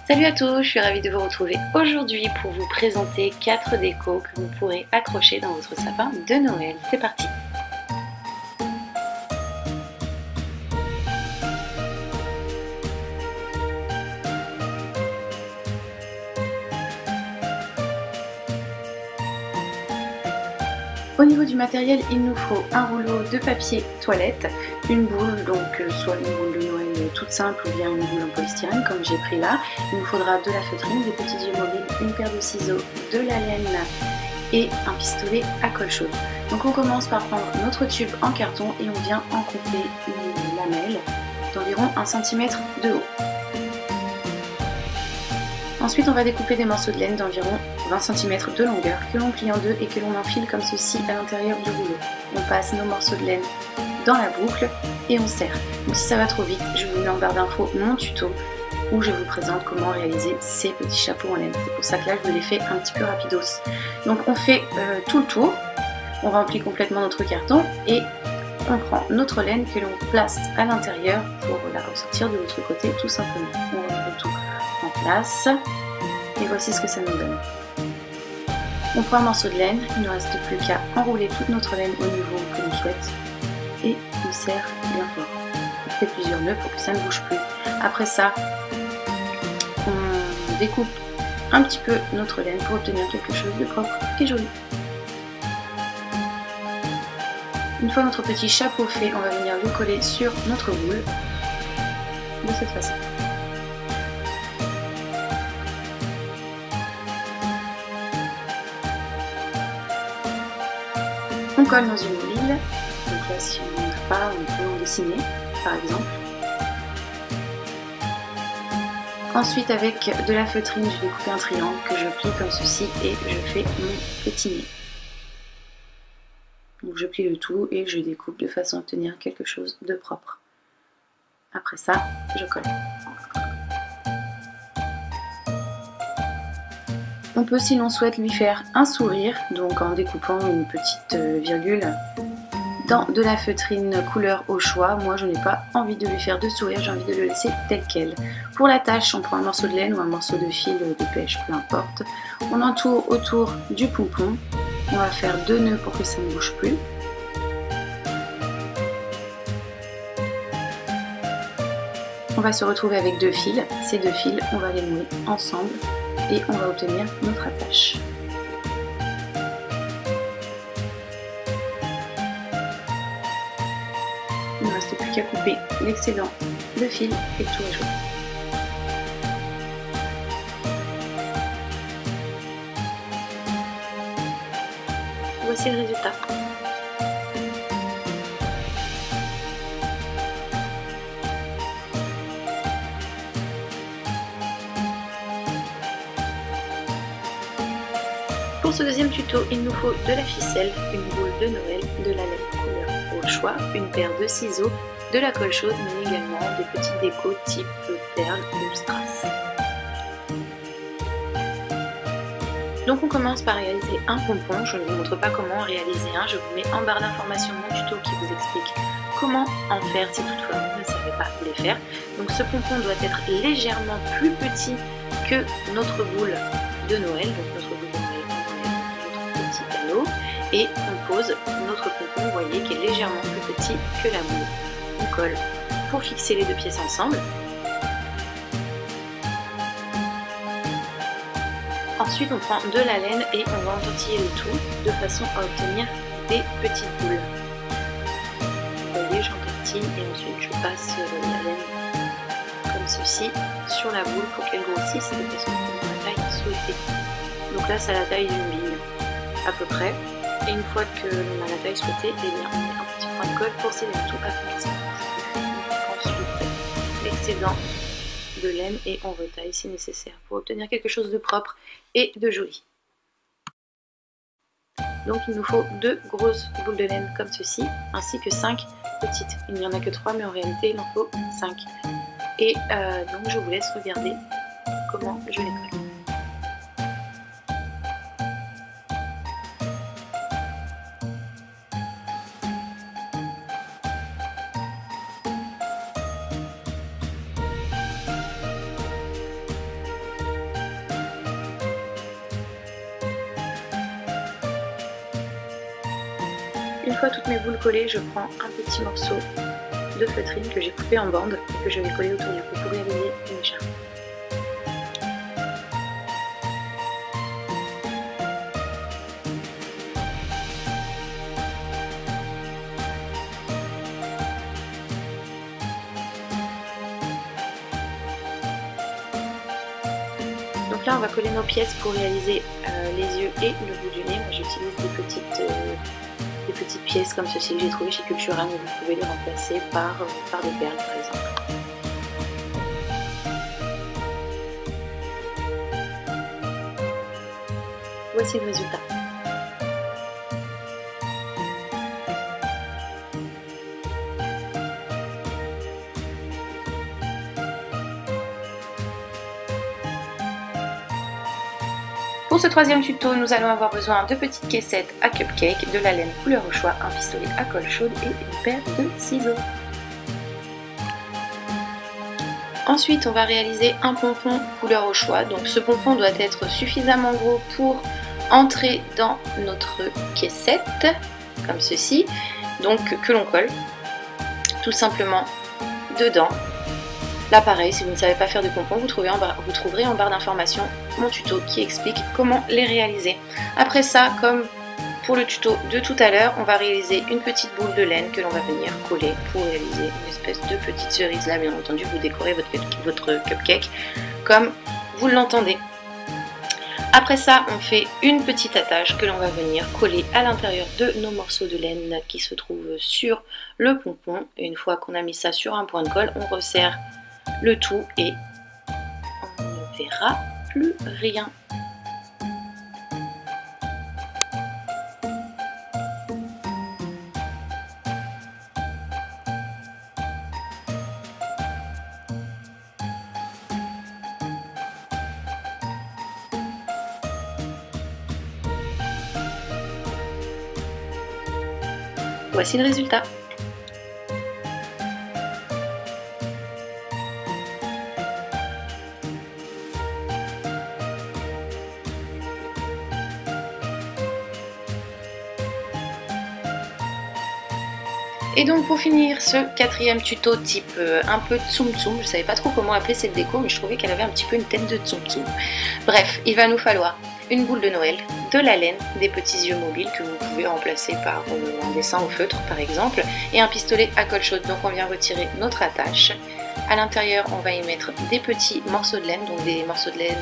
Salut à tous, je suis ravie de vous retrouver aujourd'hui pour vous présenter 4 décos que vous pourrez accrocher dans votre sapin de Noël. C'est parti! Au niveau du matériel, il nous faut un rouleau de papier toilette, une boule, donc soit une boule de Noël toute simple ou bien une boule en polystyrène comme j'ai pris là. Il nous faudra de la feutrine, des petits yeux mobiles, une paire de ciseaux, de la laine et un pistolet à colle chaude. Donc on commence par prendre notre tube en carton et on vient en couper une lamelle d'environ 1 cm de haut. Ensuite on va découper des morceaux de laine d'environ 20 cm de longueur que l'on plie en deux et que l'on enfile comme ceci à l'intérieur du rouleau. On passe nos morceaux de laine dans la boucle et on serre. Donc si ça va trop vite, je vous mets en barre d'infos mon tuto où je vous présente comment réaliser ces petits chapeaux en laine. C'est pour ça que là je vous les fais un petit peu rapidos. Donc on fait tout le tour, on remplit complètement notre carton et on prend notre laine que l'on place à l'intérieur pour la ressortir de l'autre côté tout simplement. On remet tout en place et voici ce que ça nous donne. On prend un morceau de laine, il ne reste plus qu'à enrouler toute notre laine au niveau que l'on souhaite et on serre bien fort. On fait plusieurs nœuds pour que ça ne bouge plus. Après ça, on découpe un petit peu notre laine pour obtenir quelque chose de propre et joli. Une fois notre petit chapeau fait, on va venir le coller sur notre boule de cette façon. On colle dans une huile, donc là si on n'a pas, on peut en dessiner par exemple. Ensuite avec de la feutrine, je vais couper un triangle que je plie comme ceci et je fais mon petit nez. Donc je plie le tout et je découpe de façon à obtenir quelque chose de propre. Après ça, je colle. On peut, si l'on souhaite, lui faire un sourire, donc en découpant une petite virgule dans de la feutrine couleur au choix. Moi, je n'ai pas envie de lui faire de sourire, j'ai envie de le laisser tel quel. Pour la tâche, on prend un morceau de laine ou un morceau de fil de pêche, peu importe. On entoure autour du pompon. On va faire 2 nœuds pour que ça ne bouge plus. On va se retrouver avec 2 fils. Ces 2 fils, on va les nouer ensemble et on va obtenir notre attache. Il ne reste plus qu'à couper l'excédent de fil et tout est joué. Voici le résultat. Pour ce deuxième tuto, il nous faut de la ficelle, une boule de Noël, de la laine couleur au choix, une paire de ciseaux, de la colle chaude, mais également des petites décos type perles ou strass. Donc on commence par réaliser un pompon. Je ne vous montre pas comment en réaliser un, je vous mets en barre d'informations mon tuto qui vous explique comment en faire si toutefois vous ne savez pas les faire. Donc ce pompon doit être légèrement plus petit que notre boule de Noël, donc notre boule de Noël, on enlève notre petit anneau et on pose notre pompon, vous voyez, qui est légèrement plus petit que la boule. On colle pour fixer les 2 pièces ensemble. Ensuite on prend de la laine et on va entortiller le tout de façon à obtenir des petites boules. Vous voyez, j'entortille et ensuite je passe la laine comme ceci sur la boule pour qu'elle grossisse de façon à obtenir la taille souhaitée. Donc là c'est à la taille d'une bille à peu près. Et une fois que l'on a la taille souhaitée, eh bien, on met un petit point de colle pour sceller le tout afin que ça bouge. Ensuite l'excédent de laine et on retaille si nécessaire pour obtenir quelque chose de propre et de joli. Donc il nous faut 2 grosses boules de laine comme ceci, ainsi que 5 petites. Il n'y en a que 3 mais en réalité il en faut 5. Et donc je vous laisse regarder comment je les colle. Une fois toutes mes boules collées, je prends un petit morceau de feutrine que j'ai coupé en bandes et que je vais coller autour du cou pour réaliser une écharpe. Donc là on va coller nos pièces pour réaliser les yeux et le bout du nez. Moi j'utilise des petites pièces comme ceci que j'ai trouvé chez Cultura, mais vous pouvez les remplacer par des perles par exemple. Voici le résultat. Pour ce troisième tuto, nous allons avoir besoin de petites caissettes à cupcake, de la laine couleur au choix, un pistolet à colle chaude et une paire de ciseaux. Ensuite, on va réaliser un pompon couleur au choix. Donc ce pompon doit être suffisamment gros pour entrer dans notre caissette, comme ceci, donc que l'on colle tout simplement dedans. Là pareil, si vous ne savez pas faire de pompons, vous trouverez en barre d'informations mon tuto qui explique comment les réaliser. Après ça, comme pour le tuto de tout à l'heure, on va réaliser une petite boule de laine que l'on va venir coller pour réaliser une espèce de petite cerise. Là bien entendu, vous décorez votre cupcake comme vous l'entendez. Après ça, on fait une petite attache que l'on va venir coller à l'intérieur de nos morceaux de laine qui se trouvent sur le pompon. Et une fois qu'on a mis ça sur un point de colle, on resserre le tout et on ne verra plus rien. Voici le résultat. Et donc pour finir ce quatrième tuto type un peu tsum tsum, je savais pas trop comment appeler cette déco mais je trouvais qu'elle avait un petit peu une tête de tsum tsum. Bref, il va nous falloir une boule de Noël, de la laine, des petits yeux mobiles que vous pouvez remplacer par un dessin au feutre par exemple, et un pistolet à colle chaude. Donc on vient retirer notre attache. À l'intérieur on va y mettre des petits morceaux de laine, donc des morceaux de laine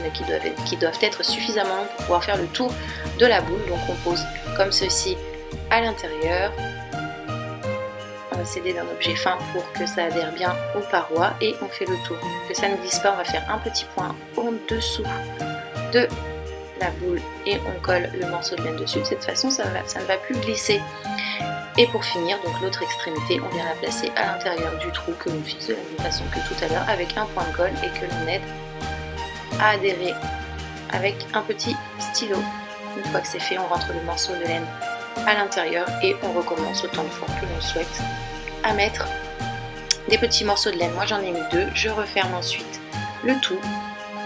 qui doivent être suffisamment longs pour pouvoir faire le tour de la boule. Donc on pose comme ceci à l'intérieur. On va s'aider d'un objet fin pour que ça adhère bien aux parois et on fait le tour. Que ça ne glisse pas, on va faire un petit point en dessous de la boule et on colle le morceau de laine dessus. De cette façon, ça ne va plus glisser. Et pour finir, donc l'autre extrémité, on vient la placer à l'intérieur du trou que l'on fixe de la même façon que tout à l'heure avec un point de colle et que l'on aide à adhérer avec un petit stylo. Une fois que c'est fait, on rentre le morceau de laine à l'intérieur et on recommence autant de fois que l'on souhaite à mettre des petits morceaux de laine. Moi j'en ai mis 2, je referme ensuite le tout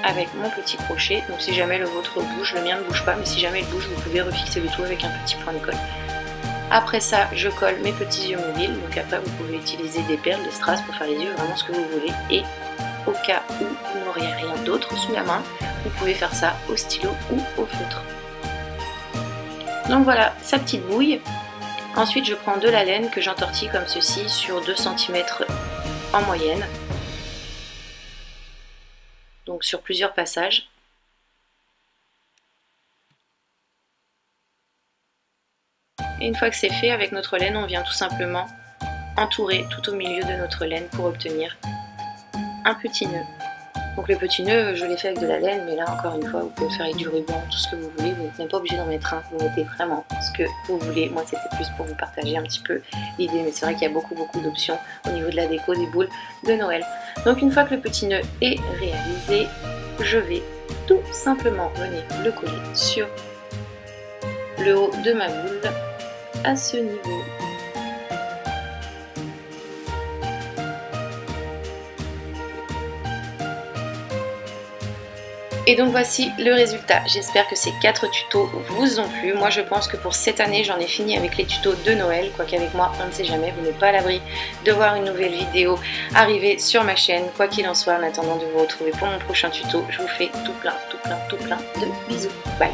avec mon petit crochet. Donc si jamais le vôtre bouge, le mien ne bouge pas, mais si jamais il bouge, vous pouvez refixer le tout avec un petit point de colle. Après ça, je colle mes petits yeux mobiles. Donc après vous pouvez utiliser des perles, des strass pour faire les yeux, vraiment ce que vous voulez. Et au cas où vous n'auriez rien d'autre sous la main, vous pouvez faire ça au stylo ou au feutre. Donc voilà sa petite bouille. Ensuite je prends de la laine que j'entortille comme ceci sur 2 cm en moyenne. Donc sur plusieurs passages. Et une fois que c'est fait, avec notre laine, on vient tout simplement entourer tout au milieu de notre laine pour obtenir un petit nœud. Donc le petit nœud, je l'ai fait avec de la laine, mais là encore une fois, vous pouvez le faire avec du ruban, tout ce que vous voulez. Vous n'êtes même pas obligé d'en mettre un, vous mettez vraiment ce que vous voulez. Moi c'était plus pour vous partager un petit peu l'idée, mais c'est vrai qu'il y a beaucoup d'options au niveau de la déco des boules de Noël. Donc une fois que le petit nœud est réalisé, je vais tout simplement venir le coller sur le haut de ma boule à ce niveau. Et donc voici le résultat. J'espère que ces 4 tutos vous ont plu. Moi je pense que pour cette année j'en ai fini avec les tutos de Noël. Quoi qu'avec moi on ne sait jamais, vous n'êtes pas à l'abri de voir une nouvelle vidéo arriver sur ma chaîne. Quoi qu'il en soit, en attendant de vous retrouver pour mon prochain tuto, je vous fais tout plein de bisous. Bye.